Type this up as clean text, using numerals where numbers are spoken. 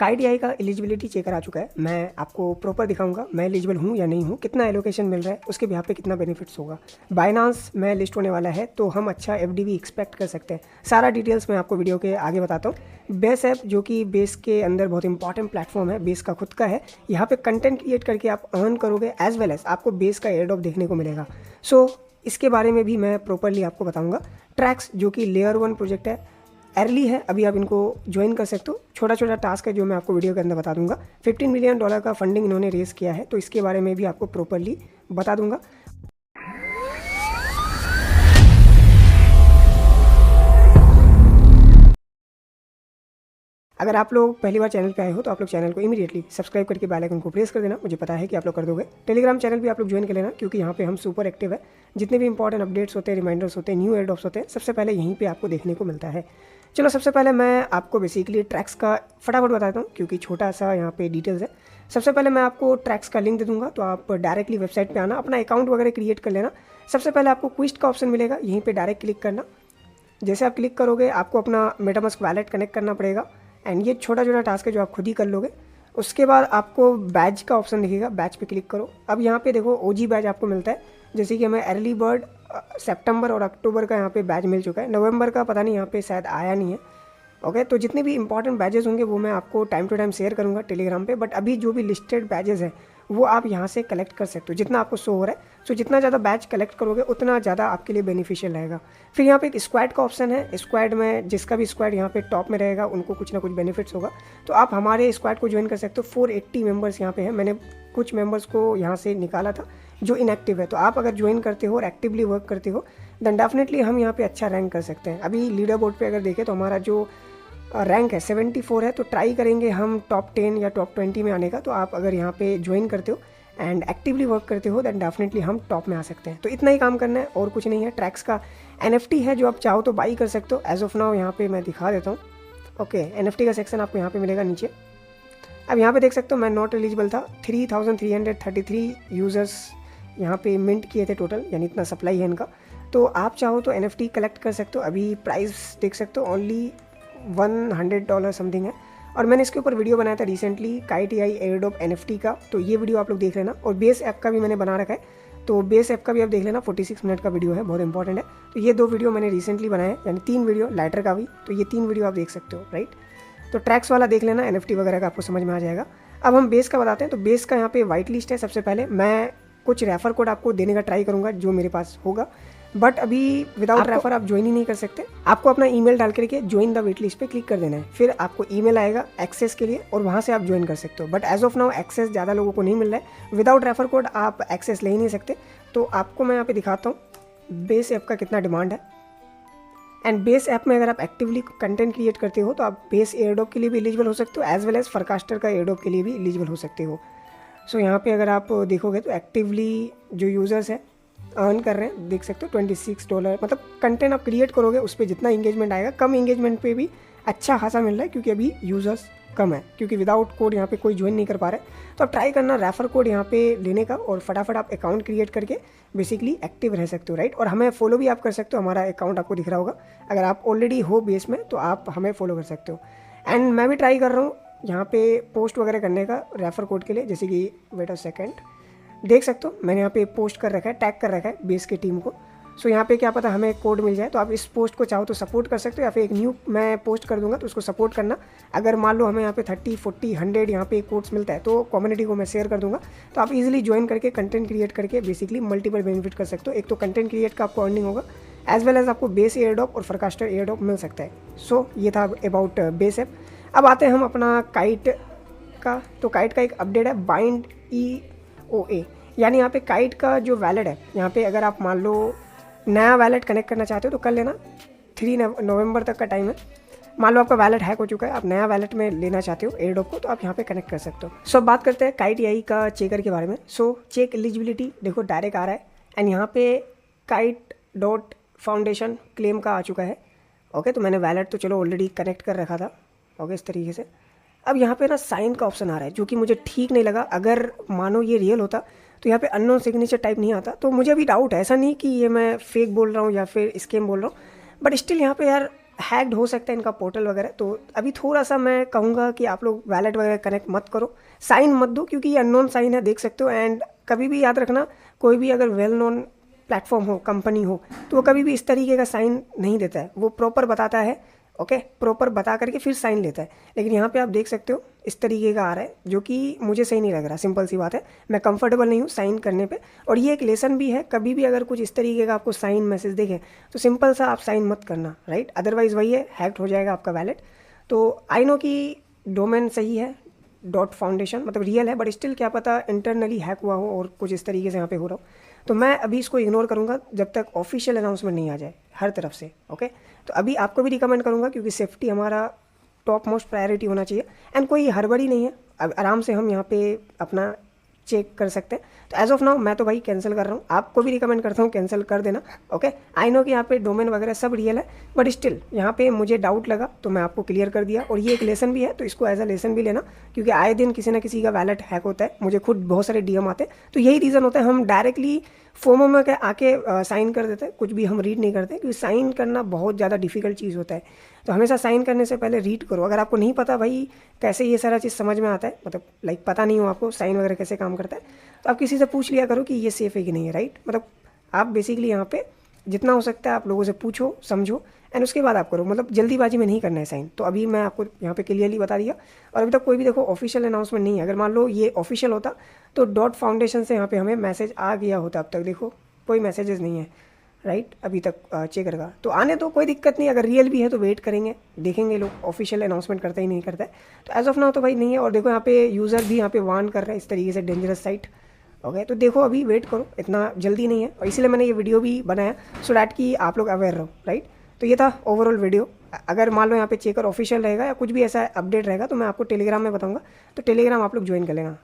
Kite AI का eligibility checker आ चुका है। मैं आपको प्रॉपर दिखाऊंगा मैं एलिजिबल हूँ या नहीं हूँ, कितना एलोकेशन मिल रहा है, उसके बिहाफ पे कितना बेनिफिट्स होगा। बाइनांस में लिस्ट होने वाला है तो हम अच्छा एफडीवी एक्सपेक्ट कर सकते हैं। सारा डिटेल्स मैं आपको वीडियो के आगे बताता हूँ। बेस ऐप जो कि बेस के अंदर बहुत इंपॉर्टेंट प्लेटफॉर्म है, बेस का खुद का है। यहाँ पे कंटेंट क्रिएट करके आप अर्न करोगे एज वेल एज आपको बेस का एयर ड्रॉप देखने को मिलेगा। सो इसके बारे में भी मैं प्रॉपरली आपको बताऊँगा। ट्रैक्स जो कि लेयर 1 प्रोजेक्ट है, अर्ली है, अभी आप इनको ज्वाइन कर सकते हो। छोटा छोटा टास्क है जो मैं आपको वीडियो के अंदर बता दूंगा। $15 मिलियन का फंडिंग इन्होंने रेस किया है, तो इसके बारे में भी आपको प्रॉपरली बता दूंगा। अगर आप लोग पहली बार चैनल पे आए हो तो आप लोग चैनल को इमीडिएटली सब्सक्राइब करके बेल आइकन को प्रेस कर देना। मुझे पता है कि आप लोग कर दोगे। टेलीग्राम चैनल भी आप लोग ज्वाइन कर लेना, क्योंकि यहाँ पे हम सुपर एक्टिव है। जितने भी इंपॉर्टेंट अपडेट्स होते हैं, रिमाइंडर्स होते हैं, न्यू एयर ड्रॉप्स होते हैं, सबसे पहले यहीं पे आपको देखने को मिलता है। चलो सबसे पहले मैं आपको बेसिकली ट्रैक्स का फटाफट बताता हूँ, क्योंकि छोटा सा यहाँ पे डिटेल्स है। सबसे पहले मैं आपको ट्रैक्स का लिंक दे दूँगा, तो आप डायरेक्टली वेबसाइट पे आना, अपना अकाउंट वगैरह क्रिएट कर लेना। सबसे पहले आपको क्विस्ट का ऑप्शन मिलेगा, यहीं पे डायरेक्ट क्लिक करना। जैसे आप क्लिक करोगे आपको अपना मेटामास्क वैलेट कनेक्ट करना पड़ेगा, एंड ये छोटा छोटा टास्क है जो आप खुद ही कर लोगे। उसके बाद आपको बैच का ऑप्शन दिखेगा, बैच पे क्लिक करो। अब यहाँ पे देखो ओजी बैच आपको मिलता है, जैसे कि हमें अर्ली बर्ड सितंबर और अक्टूबर का यहाँ पे बैच मिल चुका है। नवंबर का पता नहीं, यहाँ पे शायद आया नहीं है। ओके, तो जितने भी इंपॉर्टेंट बैचेस होंगे वो मैं आपको टाइम टू टाइम शेयर करूँगा टेलीग्राम पे। बट अभी जो भी लिस्टेड बैचेस हैं वो आप यहाँ से कलेक्ट कर सकते हो, जितना आपको शो हो रहा है। सो जितना ज़्यादा बैच कलेक्ट करोगे उतना ज़्यादा आपके लिए बेनिफिशियल रहेगा। फिर यहाँ पे एक स्क्वाड का ऑप्शन है। स्क्वाड में जिसका भी स्क्वाड यहाँ पे टॉप में रहेगा उनको कुछ ना कुछ बेनिफिट्स होगा, तो आप हमारे स्क्वाड को ज्वाइन कर सकते हो। 480 मेंबर्स यहाँ पे हैं। मैंने कुछ मेंबर्स को यहाँ से निकाला था जो इनएक्टिव है, तो आप अगर ज्वाइन करते हो और एक्टिवली वर्क करते हो देन डेफिनेटली हम यहाँ पे अच्छा रैंक कर सकते हैं। अभी लीडर बोर्ड पे अगर देखें तो हमारा जो रैंक है 74 है, तो ट्राई करेंगे हम टॉप 10 या टॉप 20 में आने का। तो आप अगर यहाँ पे ज्वाइन करते हो एंड एक्टिवली वर्क करते हो दैन डेफिनेटली हम टॉप में आ सकते हैं। तो इतना ही काम करना है और कुछ नहीं है। ट्रैक्स का NFT है जो आप चाहो तो बाई कर सकते हो। एज ऑफ नाउ यहाँ पे मैं दिखा देता हूँ। ओके, NFT का सेक्शन आपको यहाँ पे मिलेगा नीचे। अब यहाँ पे देख सकते हो मैं नॉट एलिजिबल था। 3333 यूज़र्स यहाँ पे मिंट किए थे टोटल, यानी इतना सप्लाई है इनका। तो आप चाहो तो NFT कलेक्ट कर सकते हो। अभी प्राइस देख सकते हो ओनली $100 समथिंग है, और मैंने इसके ऊपर वीडियो बनाया था recently kite AI airdrop NFT का, तो ये वीडियो आप लोग देख लेना। और बेस ऐप का भी मैंने बना रखा है, तो बेस ऐप का भी आप देख लेना। 46 मिनट का वीडियो है, बहुत इंपॉर्टेंट है। तो ये 2 वीडियो मैंने रिसेंटली बनाए, यानी 3 वीडियो, लाइटर का भी, तो ये 3 वीडियो आप देख सकते हो, राइट। तो ट्रैक्स वाला देख लेना, NFT वगैरह का आपको समझ में आ जाएगा। अब हम बेस का बताते हैं। तो बेस का यहाँ पे वाइट लिस्ट है। सबसे पहले मैं कुछ रेफर कोड आपको देने का ट्राई करूँगा जो मेरे पास होगा, बट अभी विदाउट रेफर आप ज्वाइन ही नहीं कर सकते। आपको अपना ईमेल डाल करके ज्वाइन द वेट लिस्ट पे क्लिक कर देना है। फिर आपको ईमेल आएगा एक्सेस के लिए, और वहाँ से आप ज्वाइन कर सकते हो। But as of now access ज़्यादा लोगों को नहीं मिल रहा है। विदाउट रेफर कोड आप एक्सेस ले ही नहीं सकते। तो आपको मैं यहाँ पे दिखाता हूँ बेस ऐप का कितना डिमांड है। एंड बेस ऐप में अगर आप एक्टिवली कंटेंट क्रिएट करते हो तो आप बेस एयरड्रॉप के लिए भी एलिजिबल हो सकते हो, एज वेल एज फॉरकास्टर का एयरड्रॉप के लिए भी एलिजिबल हो सकते हो। सो यहाँ पे अगर आप देखोगे तो एक्टिवली जो यूज़र्स हैं अर्न कर रहे हैं, देख सकते हो $26। मतलब कंटेंट आप क्रिएट करोगे उस पर जितना इंगेजमेंट आएगा, कम इंगेजमेंट पे भी अच्छा खासा मिल रहा है, क्योंकि अभी यूज़र्स कम है, क्योंकि विदाउट कोड यहाँ पे कोई ज्वाइन नहीं कर पा रहा है। तो आप ट्राई करना रेफर कोड यहाँ पे लेने का, और फटाफट आप अकाउंट क्रिएट करके बेसिकली एक्टिव रह सकते हो, राइट। और हमें फॉलो भी आप कर सकते हो, हमारा अकाउंट आपको दिख रहा होगा। अगर आप ऑलरेडी हो बेस में तो आप हमें फॉलो कर सकते हो। एंड मैं भी ट्राई कर रहा हूँ यहाँ पे पोस्ट वगैरह करने का रेफर कोड के लिए, जैसे कि वेट अ सेकेंड, देख सकते हो मैंने यहाँ पे पोस्ट कर रखा है, टैग कर रखा है बेस की टीम को। सो यहाँ पे क्या पता हमें कोड मिल जाए, तो आप इस पोस्ट को चाहो तो सपोर्ट कर सकते हो, या फिर एक न्यू मैं पोस्ट कर दूंगा तो उसको सपोर्ट करना। अगर मान लो हमें यहाँ पे 30, 40, 100 यहाँ पे कोड्स मिलता है तो कम्युनिटी को मैं शेयर कर दूंगा। तो आप इजीली ज्वाइन करके कंटेंट क्रिएट करके बेसिकली मल्टीपल बेनिफिट कर सकते हो। एक तो कंटेंट क्रिएट का आपको अर्निंग होगा, एज वेल एज आपको बेस एयरड्रॉप और फॉरकास्टर एयरड्रॉप मिल सकता है। सो ये था अबाउट बेस ऐप। अब आते हैं हम अपना काइट का। तो काइट का एक अपडेट है बाइंड EOA, यानी यहाँ पे काइट का जो वैलेट है, यहाँ पे अगर आप मान लो नया वैलेट कनेक्ट करना चाहते हो तो कर लेना। 3 नवंबर तक का टाइम है। मान लो आपका वैलेट हैक हो चुका है, आप नया वैलेट में लेना चाहते हो एयरड्रॉप को, तो आप यहाँ पे कनेक्ट कर सकते हो। सो बात करते हैं काइट एआई का चेकर के बारे में। सो चेक एलिजिबिलिटी देखो डायरेक्ट आ रहा है, एंड यहाँ पे kite.foundation क्लेम का आ चुका है। ओके, तो मैंने वैलेट तो चलो ऑलरेडी कनेक्ट कर रखा था। ओके, इस तरीके से। अब यहाँ पे ना साइन का ऑप्शन आ रहा है, जो कि मुझे ठीक नहीं लगा। अगर मानो ये रियल होता तो यहाँ पे अननोन सिग्नेचर टाइप नहीं आता। तो मुझे अभी डाउट है, ऐसा नहीं कि ये मैं फेक बोल रहा हूँ या फिर स्कैम बोल रहा हूँ, बट स्टिल यहाँ पे यार हैक्ड हो सकता है इनका पोर्टल वगैरह। तो अभी थोड़ा सा मैं कहूँगा कि आप लोग वैलेट वगैरह कनेक्ट मत करो, साइन मत दो, क्योंकि ये अननोन साइन है, देख सकते हो। एंड कभी भी याद रखना, कोई भी अगर वेल नोन प्लेटफॉर्म हो, कंपनी हो, तो वो कभी भी इस तरीके का साइन नहीं देता है, वो प्रॉपर बताता है, ओके, प्रॉपर बता करके फिर साइन लेता है। लेकिन यहाँ पे आप देख सकते हो इस तरीके का आ रहा है, जो कि मुझे सही नहीं लग रहा। सिंपल सी बात है, मैं कंफर्टेबल नहीं हूँ साइन करने पे। और ये एक लेसन भी है, कभी भी अगर कुछ इस तरीके का आपको साइन मैसेज देखे तो सिंपल सा आप साइन मत करना, राइट। अदरवाइज़ वही है, हैक्ड हो जाएगा आपका वैलेट। तो आई नो कि डोमेन सही है, .foundation मतलब रियल है, बट स्टिल क्या पता इंटरनली हैक हुआ हो और कुछ इस तरीके से यहाँ पे हो रहा हो। तो मैं अभी इसको इग्नोर करूँगा जब तक ऑफिशियल अनाउंसमेंट नहीं आ जाए हर तरफ से, ओके। तो अभी आपको भी रिकमेंड करूँगा, क्योंकि सेफ्टी हमारा टॉप मोस्ट प्रायोरिटी होना चाहिए। एंड कोई हड़बड़ी नहीं है, अब आराम से हम यहाँ पे अपना चेक कर सकते हैं। तो एज ऑफ नाउ मैं तो भाई कैंसिल कर रहा हूँ, आपको भी रिकमेंड करता हूँ कैंसिल कर देना, ओके। आई नो कि यहाँ पे डोमेन वगैरह सब रियल है, बट स्टिल यहाँ पे मुझे डाउट लगा तो मैं आपको क्लियर कर दिया। और ये एक लेसन भी है, तो इसको एज अ लेसन भी लेना, क्योंकि आए दिन किसी ना किसी का वैलेट हैक होता है। मुझे खुद बहुत सारे डीएम आते हैं, तो यही रीज़न होता है, हम डायरेक्टली फोमो में आके साइन कर देते हैं, कुछ भी हम रीड नहीं करते, क्योंकि साइन करना बहुत ज़्यादा डिफिकल्ट चीज़ होता है। तो हमेशा साइन करने से पहले रीड करो। अगर आपको नहीं पता भाई कैसे ये सारा चीज़ समझ में आता है, मतलब लाइक पता नहीं हो आपको साइन वगैरह कैसे काम करता है, तो आप किसी से पूछ लिया करो कि ये सेफ़ है कि नहीं है, राइट। मतलब आप बेसिकली यहाँ पे जितना हो सकता है आप लोगों से पूछो, समझो, एंड उसके बाद आप करो। मतलब जल्दीबाजी में नहीं करना है साइन। तो अभी मैं आपको यहाँ पे क्लियरली बता दिया। और अभी तक कोई भी देखो ऑफिशियल अनाउंसमेंट नहीं है। अगर मान लो ये ऑफिशियल होता तो .foundation से यहाँ पे हमें मैसेज आ गया होता। अब तक देखो कोई मैसेजेस नहीं है, राइट, अभी तक चेक करेगा तो आने तो कोई दिक्कत नहीं। अगर रियल भी है तो वेट करेंगे, देखेंगे लोग ऑफिशियल अनाउंसमेंट करता ही नहीं करता है। तो एज ऑफ नाउ तो भाई नहीं है। और देखो यहाँ पे यूज़र भी यहाँ पे वार्न कर रहे हैं इस तरीके से, डेंजरस साइट, ओके। तो देखो अभी वेट करो, इतना जल्दी नहीं है, और इसीलिए मैंने ये वीडियो भी बनाया सो डैट कि आप लोग अवेयर रहो, राइट। तो ये था ओवरऑल वीडियो। अगर मान लो यहाँ पे चेकर ऑफिशियल रहेगा या कुछ भी ऐसा अपडेट रहेगा तो मैं आपको टेलीग्राम में बताऊँगा, तो टेलीग्राम आप लोग ज्वाइन कर लेना।